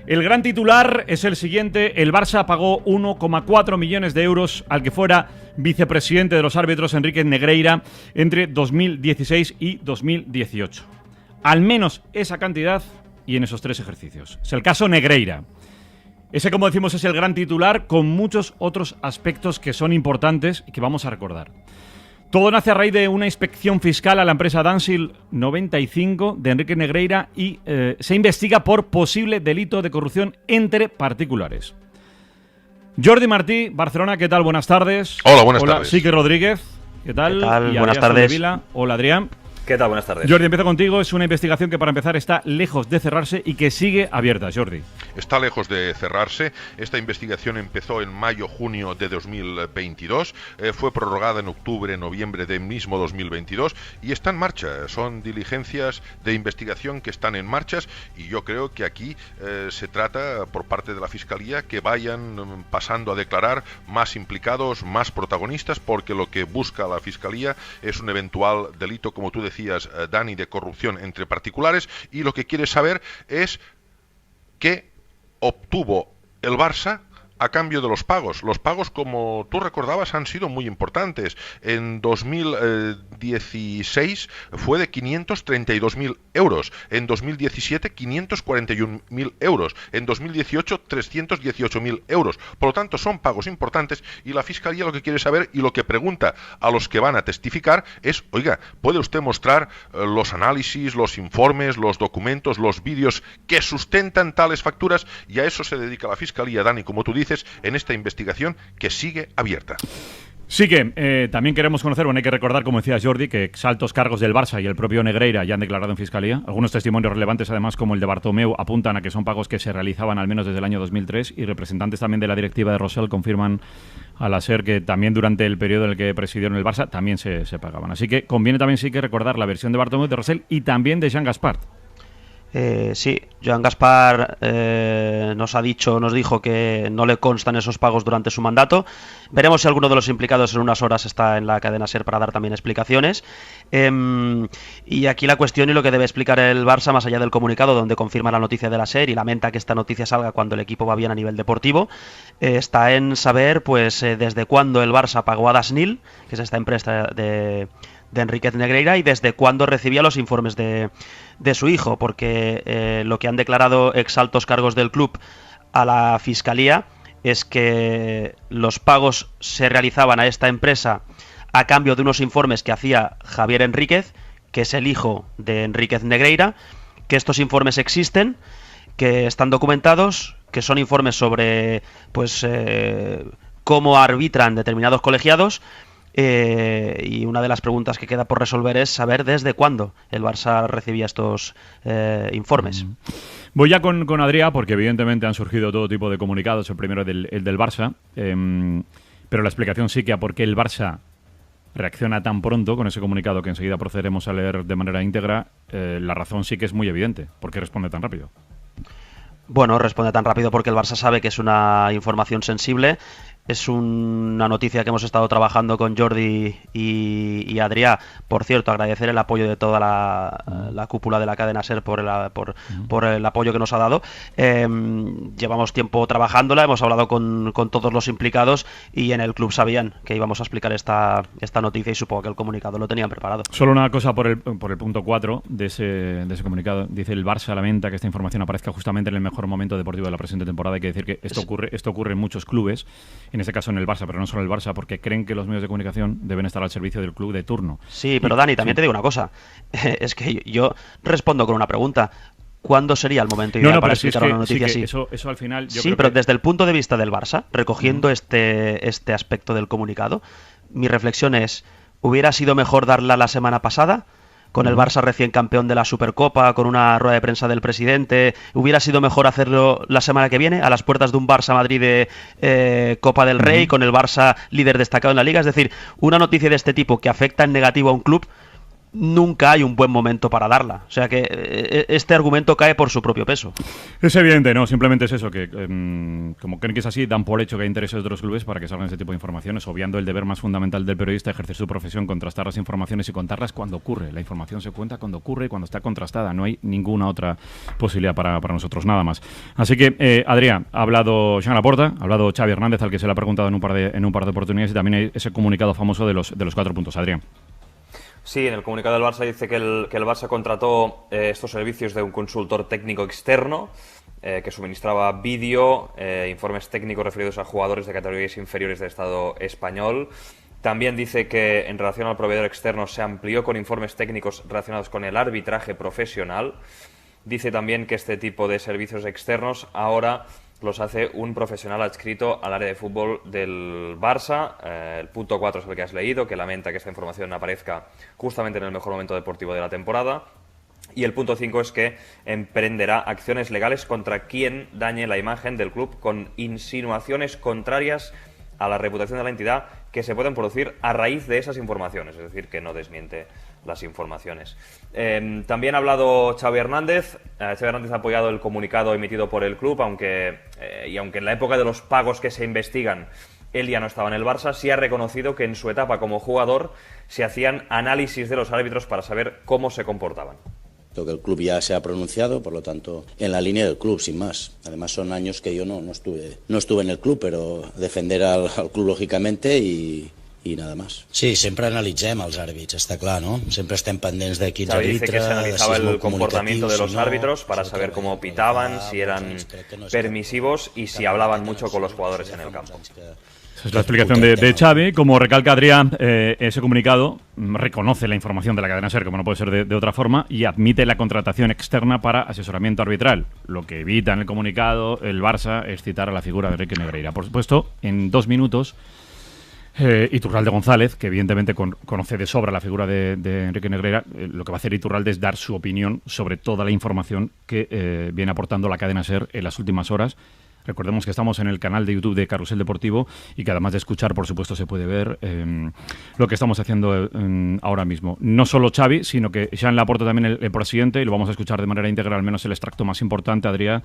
El gran titular es el siguiente: el Barça pagó 1,4 millones de euros al que fuera vicepresidente de los árbitros, Enríquez Negreira, entre 2016 y 2018. Al menos esa cantidad y en esos 3 ejercicios. Es el caso Negreira. Ese, como decimos, es el gran titular, con muchos otros aspectos que son importantes y que vamos a recordar. Todo nace a raíz de una inspección fiscal a la empresa Dansil 95 de Enríquez Negreira y se investiga por posible delito de corrupción entre particulares. Jordi Martí, Barcelona, ¿qué tal? Buenas tardes. Hola, buenas tardes. Sique Rodríguez, ¿qué tal? ¿Qué tal? Y Buenas Adrián tardes. Soldevila. Hola, Adrián. ¿Qué tal? Buenas tardes. Jordi, empiezo contigo. Es una investigación que, para empezar, está lejos de cerrarse y que sigue abierta. Jordi. Está lejos de cerrarse. Esta investigación empezó en mayo-junio de 2022, fue prorrogada en octubre-noviembre del mismo 2022 y está en marcha. Son diligencias de investigación que están en marcha y yo creo que aquí se trata, por parte de la Fiscalía, que vayan pasando a declarar más implicados, más protagonistas, porque lo que busca la Fiscalía es un eventual delito, como tú decías, Dani, de corrupción entre particulares, y lo que quiere saber es qué obtuvo el Barça a cambio de los pagos. Los pagos, como tú recordabas, han sido muy importantes. En 2016 fue de 532.000 euros. En 2017, 541.000 euros. En 2018, 318.000 euros. Por lo tanto, son pagos importantes y la Fiscalía lo que quiere saber y lo que pregunta a los que van a testificar es: oiga, ¿puede usted mostrar los análisis, los informes, los documentos, los vídeos que sustentan tales facturas? Y a eso se dedica la Fiscalía, Dani, como tú dices, en esta investigación que sigue abierta. Sí que también queremos conocer, bueno, hay que recordar, como decía Jordi, que exaltos cargos del Barça y el propio Negreira ya han declarado en Fiscalía. Algunos testimonios relevantes, además, como el de Bartomeu, apuntan a que son pagos que se realizaban al menos desde el año 2003, y representantes también de la directiva de Rosell confirman a la SER que también durante el periodo en el que presidieron el Barça también se pagaban. Así que conviene también sí que recordar la versión de Bartomeu, de Rosell y también de Jean Gaspart. Sí, Joan Gaspar nos dijo que no le constan esos pagos durante su mandato. Veremos si alguno de los implicados en unas horas está en la cadena SER para dar también explicaciones. Y aquí la cuestión y lo que debe explicar el Barça, más allá del comunicado donde confirma la noticia de la SER y lamenta que esta noticia salga cuando el equipo va bien a nivel deportivo, está en saber pues desde cuándo el Barça pagó a Dasnil, que es esta empresa de Enríquez Negreira, y desde cuándo recibía los informes de su hijo, porque lo que han declarado exaltos cargos del club a la Fiscalía es que los pagos se realizaban a esta empresa a cambio de unos informes que hacía Javier Enríquez, que es el hijo de Enríquez Negreira, que estos informes existen, que están documentados, que son informes sobre pues cómo arbitran determinados colegiados. Y una de las preguntas que queda por resolver es saber desde cuándo el Barça recibía estos informes. Voy ya con Adrià, porque evidentemente han surgido todo tipo de comunicados. El primero el del Barça, pero la explicación sí que a por qué el Barça reacciona tan pronto con ese comunicado, que enseguida procederemos a leer de manera íntegra, la razón sí que es muy evidente. ¿Por qué responde tan rápido? Bueno, responde tan rápido porque el Barça sabe que es una información sensible. Es una noticia que hemos estado trabajando con Jordi y Adrià. Por cierto, agradecer el apoyo de toda la cúpula de la cadena SER por el apoyo que nos ha dado. Llevamos tiempo trabajándola, hemos hablado con todos los implicados y en el club sabían que íbamos a explicar esta noticia y supongo que el comunicado lo tenían preparado. Solo una cosa por el punto 4 de ese comunicado. Dice: el Barça lamenta que esta información aparezca justamente en el mejor momento deportivo de la presente temporada. Hay que decir que esto ocurre en muchos clubes, en este caso en el Barça, pero no solo en el Barça, porque creen que los medios de comunicación deben estar al servicio del club de turno. Sí, pero Dani, también te digo una cosa. Es que yo respondo con una pregunta. ¿Cuándo sería el momento ideal para explicar una noticia así? Eso al final... Sí, pero desde el punto de vista del Barça, recogiendo este aspecto del comunicado, mi reflexión es: ¿hubiera sido mejor darla la semana pasada? Con el Barça recién campeón de la Supercopa, con una rueda de prensa del presidente. ¿Hubiera sido mejor hacerlo la semana que viene, a las puertas de un Barça-Madrid de Copa del Rey, con el Barça líder destacado en la Liga? Es decir, una noticia de este tipo que afecta en negativo a un club, nunca hay un buen momento para darla. O sea que este argumento cae por su propio peso. Es evidente, ¿no? Simplemente es eso, que como creen que es así, dan por hecho que hay intereses de otros clubes para que salgan ese tipo de informaciones, obviando el deber más fundamental del periodista, ejercer su profesión, contrastar las informaciones y contarlas cuando ocurre. La información se cuenta cuando ocurre y cuando está contrastada. No hay ninguna otra posibilidad para nosotros, nada más. Así que, Adrián, ha hablado Joan Laporta, ha hablado Xavi Hernández, al que se le ha preguntado en un par de oportunidades, y también hay ese comunicado famoso de los 4 puntos. Adrián. Sí, en el comunicado del Barça dice que el Barça contrató estos servicios de un consultor técnico externo que suministraba vídeo, informes técnicos referidos a jugadores de categorías inferiores del Estado español. También dice que en relación al proveedor externo se amplió con informes técnicos relacionados con el arbitraje profesional. Dice también que este tipo de servicios externos ahora los hace un profesional adscrito al área de fútbol del Barça. El punto 4 es el que has leído, que lamenta que esta información aparezca justamente en el mejor momento deportivo de la temporada. Y el punto 5 es que emprenderá acciones legales contra quien dañe la imagen del club con insinuaciones contrarias a la reputación de la entidad que se pueden producir a raíz de esas informaciones, es decir, que no desmiente las informaciones. También ha hablado Xavi Hernández. Xavi Hernández ha apoyado el comunicado emitido por el club, aunque en la época de los pagos que se investigan él ya no estaba en el Barça, sí ha reconocido que en su etapa como jugador se hacían análisis de los árbitros para saber cómo se comportaban. Que el club ya se ha pronunciado, por lo tanto, en la línea del club, sin más. Además, son años que yo no estuve en el club, pero defender al club, lógicamente, i nada más. Sí, sempre analitzem els àrbits, està clar, no? Sempre estem pendents de quins Xavi àrbitres... dice que se analizaba el comportamiento de los árbitros para saber cómo pitaban, si eran permisivos y si hablaban mucho con los jugadores en el campo. Esa es la explicación de Xavi. Como recalca Adrián, ese comunicado reconoce la información de la cadena SER, como no puede ser de otra forma, y admite la contratación externa para asesoramiento arbitral. Lo que evita en el comunicado el Barça es citar a la figura de Enrique Negreira. Por supuesto, en 2 minutos, Iturralde González, que evidentemente conoce de sobra la figura de Enrique Negreira, lo que va a hacer Iturralde es dar su opinión sobre toda la información que viene aportando la cadena SER en las últimas horas. Recordemos que estamos en el canal de YouTube de Carrusel Deportivo y que además de escuchar, por supuesto, se puede ver lo que estamos haciendo ahora mismo. No solo Xavi, sino que Joan Laporta también, el presidente, y lo vamos a escuchar de manera íntegra, al menos el extracto más importante. Adrián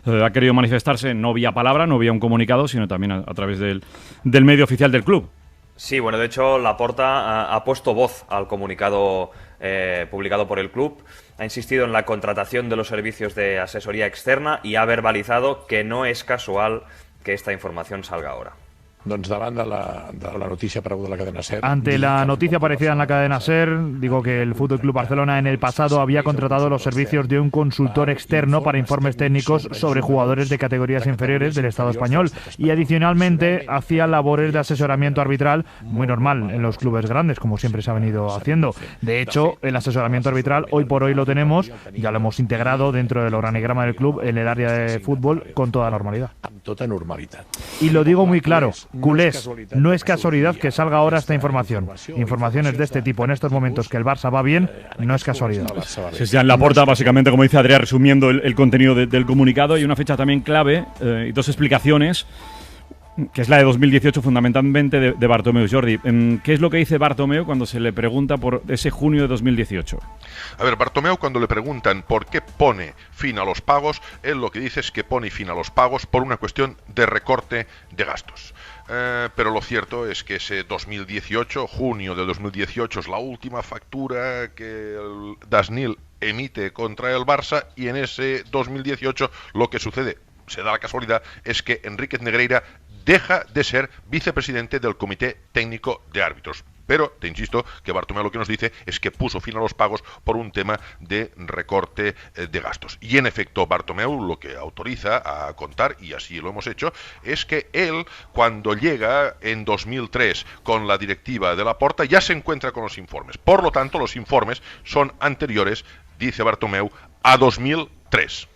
ha querido manifestarse no vía palabra, no vía un comunicado, sino también a través del medio oficial del club. Sí, bueno, de hecho, Laporta ha puesto voz al comunicado publicado por el club. Ha insistido en la contratación de los servicios de asesoría externa y ha verbalizado que no es casual que esta información salga ahora. Doncs davant de la notícia apareguda a la cadena SER. Ante la noticia aparecida en la cadena SER, digo que el Fútbol Club Barcelona en el pasado había contratado los servicios de un consultor externo para informes técnicos sobre jugadores de categorías inferiores del Estado español y adicionalmente hacía labores de asesoramiento arbitral muy normal en los clubes grandes, como siempre se ha venido haciendo. De hecho, el asesoramiento arbitral hoy por hoy lo tenemos, ya lo hemos integrado dentro del organigrama del club en el área de fútbol con toda normalidad. Amb tota normalitat. Y lo digo muy claro, culés, no es casualidad que salga ahora esta información. Informaciones de este tipo en estos momentos que el Barça va bien, no es casualidad. Es Joan Laporta, básicamente, como dice Adrián, resumiendo el contenido del comunicado, y una fecha también clave y 2 explicaciones, que es la de 2018 fundamentalmente de Bartomeu. Jordi, ¿qué es lo que dice Bartomeu cuando se le pregunta por ese junio de 2018? A ver, Bartomeu, cuando le preguntan por qué pone fin a los pagos, él lo que dice es que pone fin a los pagos por una cuestión de recorte de gastos. Pero lo cierto es que ese 2018, junio de 2018, es la última factura que el Dasnil emite contra el Barça, y en ese 2018 lo que sucede, se da la casualidad, es que Enrique Negreira deja de ser vicepresidente del Comité Técnico de Árbitros. Pero, te insisto, que Bartomeu lo que nos dice es que puso fin a los pagos por un tema de recorte de gastos. Y en efecto, Bartomeu lo que autoriza a contar, y así lo hemos hecho, es que él, cuando llega en 2003 con la directiva de Laporta, ya se encuentra con los informes. Por lo tanto, los informes son anteriores, dice Bartomeu, a 2003.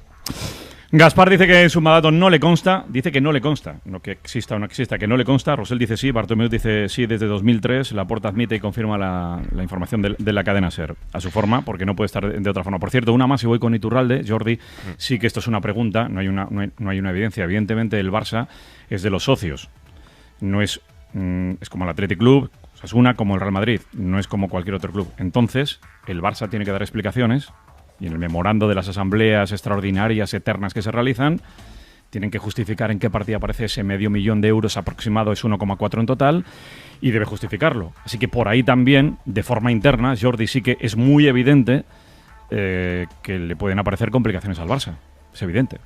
Gaspar dice que su mandato no le consta, dice que no le consta, no que exista o no exista, que no le consta. Rosell dice sí, Bartomeu dice sí desde 2003, Laporta admite y confirma la información de la cadena SER, a su forma, porque no puede estar de otra forma. Por cierto, una más, y voy con Iturralde, Jordi, sí que esto es una pregunta, no hay una evidencia. Evidentemente el Barça es de los socios, no es como el Athletic Club, Osasuna, como el Real Madrid, no es como cualquier otro club. Entonces, el Barça tiene que dar explicaciones y en el memorando de las asambleas extraordinarias eternas que se realizan, tienen que justificar en qué partida aparece ese €500.000 aproximado, es 1,4 en total, y debe justificarlo. Así que por ahí también, de forma interna, Jordi, sí que es muy evidente que le pueden aparecer complicaciones al Barça. Es evidente.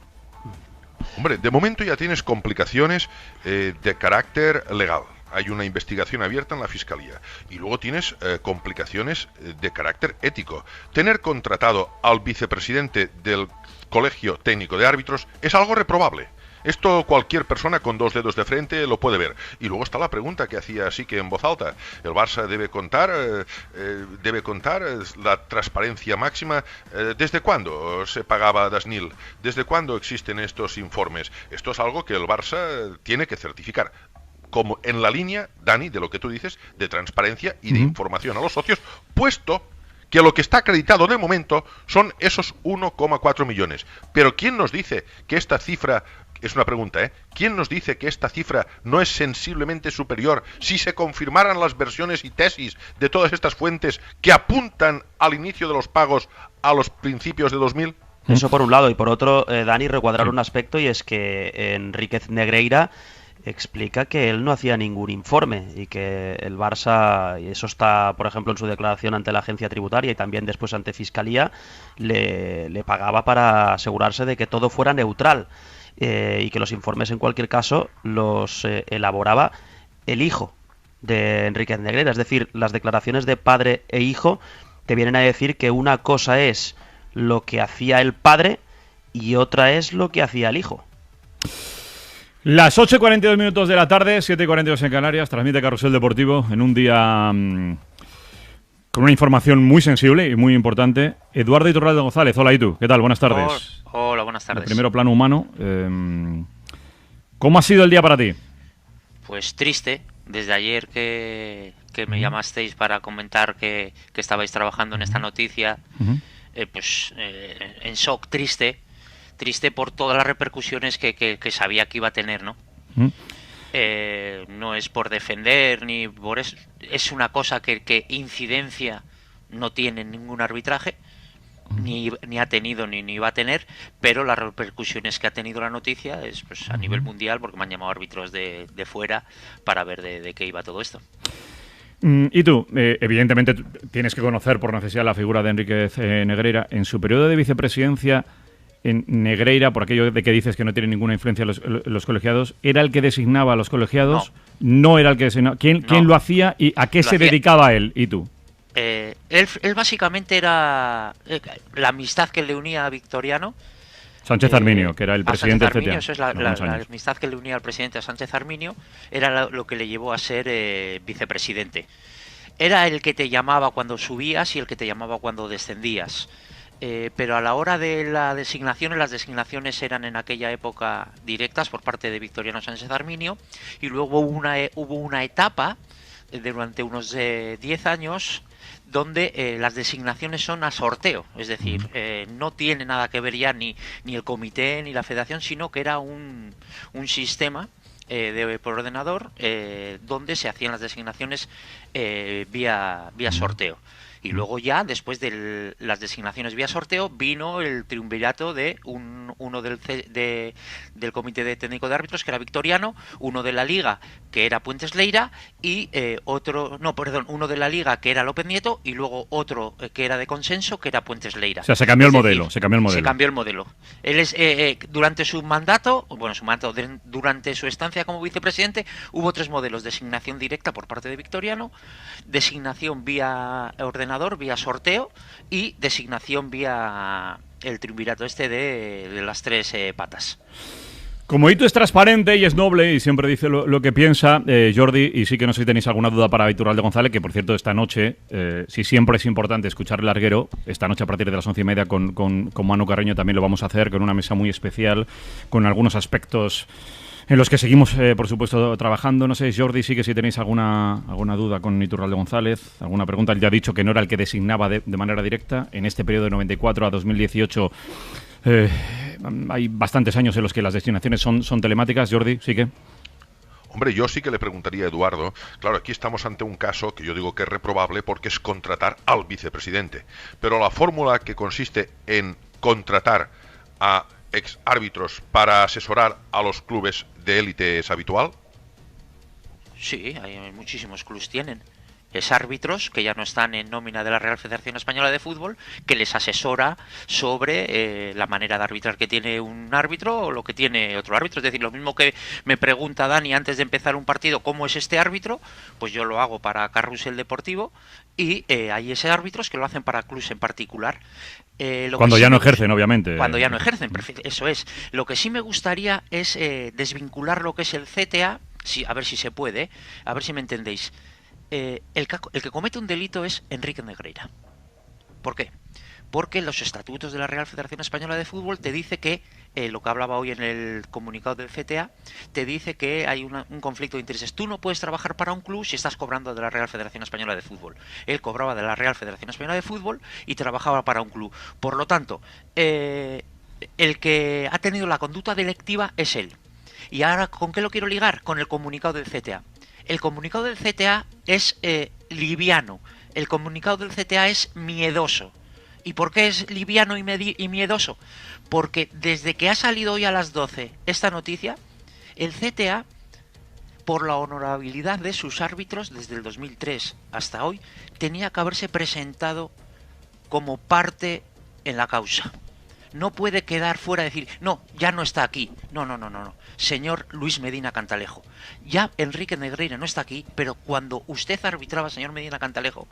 Hombre, de momento ya tienes complicaciones de carácter legal. Hay una investigación abierta en la Fiscalía. Y luego tienes complicaciones de carácter ético. Tener contratado al vicepresidente del Colegio Técnico de Árbitros es algo reprobable. Esto cualquier persona con dos dedos de frente lo puede ver. Y luego está la pregunta que hacía así que en voz alta. El Barça debe contar la transparencia máxima. ¿Desde cuándo se pagaba a Dasnil? ¿Desde cuándo existen estos informes? Esto es algo que el Barça tiene que certificar. Como en la línea, Dani, de lo que tú dices, de transparencia y de información a los socios, puesto que lo que está acreditado de momento son esos 1,4 millones. Pero ¿quién nos dice que esta cifra, es una pregunta, ¿quién nos dice que esta cifra no es sensiblemente superior si se confirmaran las versiones y tesis de todas estas fuentes que apuntan al inicio de los pagos a los principios de 2000? Eso por un lado, y por otro, Dani, recuadrar un aspecto, y es que Enríquez Negreira explica que él no hacía ningún informe y que el Barça, y eso está, por ejemplo, en su declaración ante la agencia tributaria y también después ante Fiscalía, le pagaba para asegurarse de que todo fuera neutral y que los informes, en cualquier caso, los elaboraba el hijo de Enríquez Negreira. Es decir, las declaraciones de padre e hijo te vienen a decir que una cosa es lo que hacía el padre y otra es lo que hacía el hijo. Las 8:42 de la tarde, 7:42 en Canarias, transmite Carrusel Deportivo en un día con una información muy sensible y muy importante. Eduardo Iturralde González, hola Itu, ¿qué tal? Buenas tardes. Hola, buenas tardes. El primero plano humano. ¿Cómo ha sido el día para ti? Pues triste, desde ayer que me llamasteis para comentar que estabais trabajando en esta noticia, en shock, triste por todas las repercusiones que sabía que iba a tener, ¿no? No es por defender ni por eso, es una cosa que incidencia no tiene ningún arbitraje, ni ha tenido ni va a tener, pero las repercusiones que ha tenido la noticia es pues a nivel mundial, porque me han llamado árbitros de fuera para ver de qué iba todo esto. Y tú, evidentemente tienes que conocer por necesidad la figura de Enríquez Negreira. En su periodo de vicepresidencia en Negreira, por aquello de que dices que no tiene ninguna influencia los colegiados, ¿era el que designaba a los colegiados? No era el que designaba. ¿Quién lo hacía y a qué se dedicaba él? ¿Y tú? Él básicamente era la amistad que le unía a Victoriano. Sánchez Arminio, que era el presidente del CTA. Eso es la amistad que le unía al presidente a Sánchez Arminio, era lo que le llevó a ser vicepresidente. Era el que te llamaba cuando subías y el que te llamaba cuando descendías. Pero a la hora de las designaciones eran en aquella época directas por parte de Victoriano Sánchez Arminio, y luego hubo una etapa durante unos 10 años donde las designaciones son a sorteo, es decir, no tiene nada que ver ya ni el comité ni la federación, sino que era un sistema por ordenador donde se hacían las designaciones vía sorteo. Y luego ya, después de las designaciones vía sorteo, vino el triunvirato de uno del Comité de Técnico de Árbitros, que era Victoriano, uno de la Liga, que era Puentes Leira, y uno de la Liga, que era López Nieto, y luego otro que era de consenso, que era Puentes Leira. O sea, se cambió el modelo. Él es, durante su mandato, durante su estancia como vicepresidente, hubo 3 modelos: designación directa por parte de Victoriano, designación vía ordenador, vía sorteo, y designación vía el triunvirato de las 3 patas. Como Itu es transparente y es noble y siempre dice lo que piensa, Jordi, y sí que no sé si tenéis alguna duda para Iturralde González, que por cierto esta noche, si siempre es importante escuchar el larguero, esta noche a partir de las 11:30 con Manu Carreño también lo vamos a hacer, con una mesa muy especial, con algunos aspectos en los que seguimos, por supuesto, trabajando. No sé, Jordi, sí que si tenéis alguna duda con Iturralde González, alguna pregunta. Él ya ha dicho que no era el que designaba de manera directa. En este periodo de 94 a 2018 hay bastantes años en los que las designaciones son telemáticas. Jordi, sí que... Hombre, yo sí que le preguntaría a Eduardo, claro, aquí estamos ante un caso que yo digo que es reprobable porque es contratar al vicepresidente, pero la fórmula que consiste en contratar a ex árbitros para asesorar a los clubes de élite es habitual. Sí, hay muchísimos clubes tienen. Es árbitros que ya no están en nómina de la Real Federación Española de Fútbol, que les asesora sobre la manera de arbitrar que tiene un árbitro o lo que tiene otro árbitro. Es decir, lo mismo que me pregunta Dani antes de empezar un partido cómo es este árbitro, pues yo lo hago para Carrusel Deportivo y hay ese árbitros que lo hacen para clubes en particular. Cuando ya no ejercen, obviamente. Cuando ya no ejercen, eso es. Lo que sí me gustaría es desvincular lo que es el CTA, a ver si se puede, a ver si me entendéis. El que comete un delito es Enrique Negreira. ¿Por qué? Porque los estatutos de la Real Federación Española de Fútbol te dice que, lo que hablaba hoy en el comunicado del CTA, te dice que hay un conflicto de intereses. Tú no puedes trabajar para un club si estás cobrando de la Real Federación Española de Fútbol. Él cobraba de la Real Federación Española de Fútbol y trabajaba para un club. Por lo tanto, el que ha tenido la conducta delictiva es él. ¿Y ahora con qué lo quiero ligar? Con el comunicado del CTA. El comunicado del CTA es liviano, el comunicado del CTA es miedoso. ¿Y por qué es liviano y miedoso? Porque desde que ha salido hoy a las 12 esta noticia, el CTA, por la honorabilidad de sus árbitros desde el 2003 hasta hoy, tenía que haberse presentado como parte en la causa. No puede quedar fuera y decir, no, ya no está aquí. No. Señor Luis Medina Cantalejo, ya Enrique Negreira no está aquí, pero cuando usted arbitraba, señor Medina Cantalejo,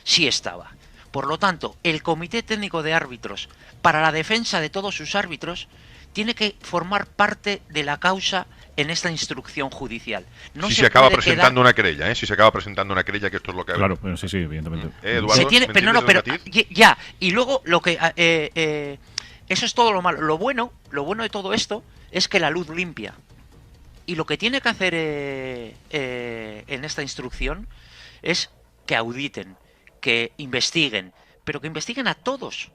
sí estaba. Por lo tanto, el Comité Técnico de Árbitros, para la defensa de todos sus árbitros, tiene que formar parte de la causa en esta instrucción judicial. No si se acaba presentando una querella, si se acaba presentando una querella, que esto es lo que... Claro, pero sí, evidentemente. Eduardo, pero ya, y luego lo que... eso es todo lo malo. Lo bueno de todo esto es que la luz limpia. Y lo que tiene que hacer en esta instrucción es que auditen, que investiguen, pero que investiguen a todos.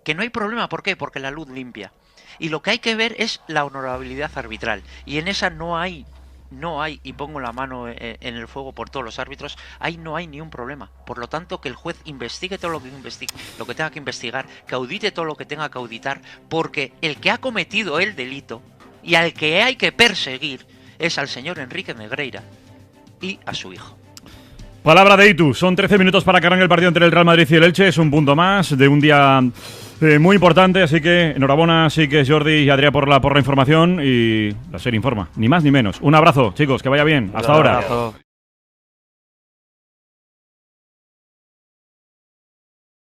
Que no hay problema. ¿Por qué? Porque la luz limpia. Y lo que hay que ver es la honorabilidad arbitral. Y en esa no hay, y pongo la mano en el fuego por todos los árbitros, ahí no hay ni un problema. Por lo tanto, que el juez investigue todo lo que tenga que investigar, que audite todo lo que tenga que auditar, porque el que ha cometido el delito y al que hay que perseguir es al señor Enrique Negreira y a su hijo. Palabra de Itu, son 13 minutos para que arranque el partido entre el Real Madrid y el Elche, es un punto más de un día muy importante, así que enhorabuena, sí que es Jordi y Adrià por la información y la SER informa, ni más ni menos. Un abrazo, chicos, que vaya bien, hasta ahora.